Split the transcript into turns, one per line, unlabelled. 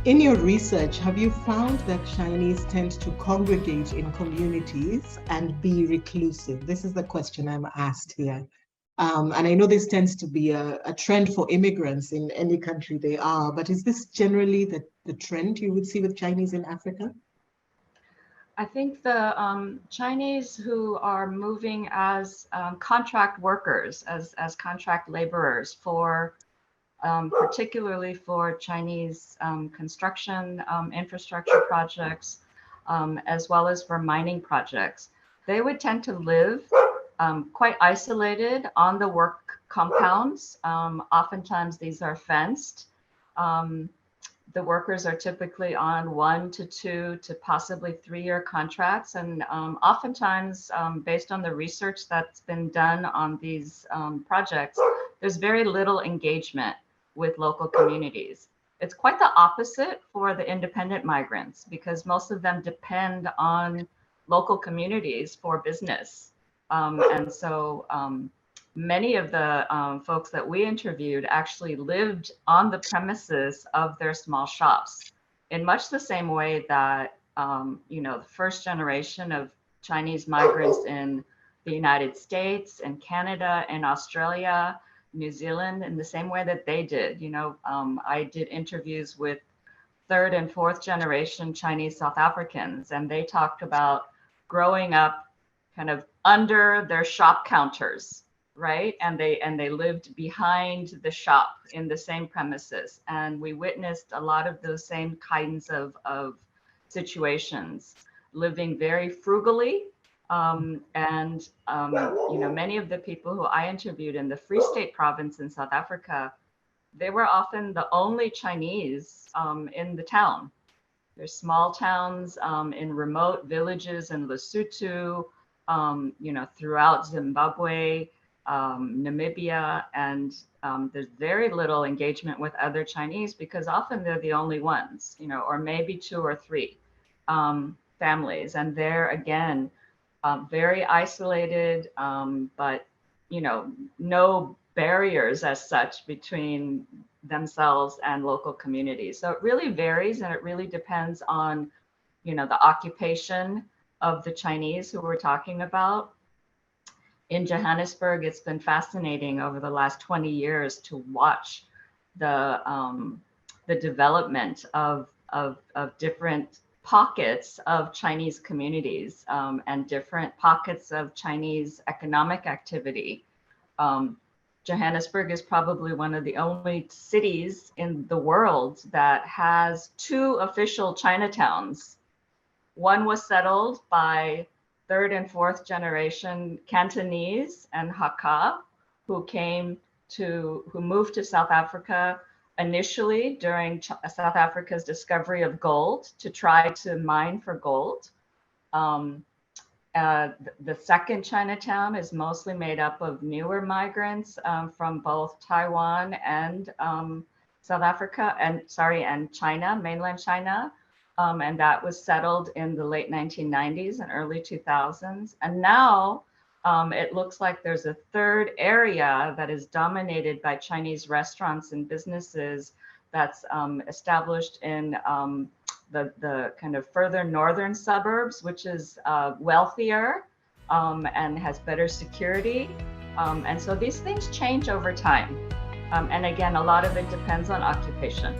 In your research, have you found that Chinese tend to congregate in communities and be reclusive? This is the question I'm asked here. And I know this tends to be a trend for immigrants in any country they are, but is this generally the trend you would see with Chinese in Africa?
I think the Chinese who are moving as contract workers, as contract laborers for particularly for Chinese construction infrastructure projects, as well as for mining projects, they would tend to live quite isolated on the work compounds. Oftentimes these are fenced. Um, the workers are typically on 1 to 2 to possibly 3-year contracts. And oftentimes, based on the research that's been done on these projects, there's very little engagement with local communities. It's quite the opposite for the independent migrants because most of them depend on local communities for business. And so many of the folks that we interviewed actually lived on the premises of their small shops in much the same way that, the first generation of Chinese migrants in the United States and Canada and Australia, New Zealand, in the same way that they did. I did interviews with third and fourth generation Chinese South Africans, and they talked about growing up kind of under their shop counters, right? And they lived behind the shop in the same premises. And we witnessed a lot of those same kinds of situations, living very frugally. Many of the people who I interviewed in the Free State province in South Africa, they were often the only Chinese in the town. There's small towns in remote villages in Lesotho, throughout Zimbabwe, Namibia, and there's very little engagement with other Chinese because often they're the only ones, or maybe 2 or 3 families. And they're, again, very isolated, but, no barriers as such between themselves and local communities. So it really varies, and it really depends on, the occupation of the Chinese who we're talking about. In Johannesburg, it's been fascinating over the last 20 years to watch the development of different pockets of Chinese communities and different pockets of Chinese economic activity. Johannesburg is probably one of the only cities in the world that has 2 official Chinatowns. One was settled by third and fourth generation Cantonese and Hakka, who moved to South Africa initially during South Africa's discovery of gold to try to mine for gold. The second Chinatown is mostly made up of newer migrants from both Taiwan and South Africa and China, mainland China. And that was settled in the late 1990s and early 2000s. And now it looks like there's a third area that is dominated by Chinese restaurants and businesses that's established in the kind of further northern suburbs, which is wealthier and has better security. And so these things change over time. And again, a lot of it depends on occupation.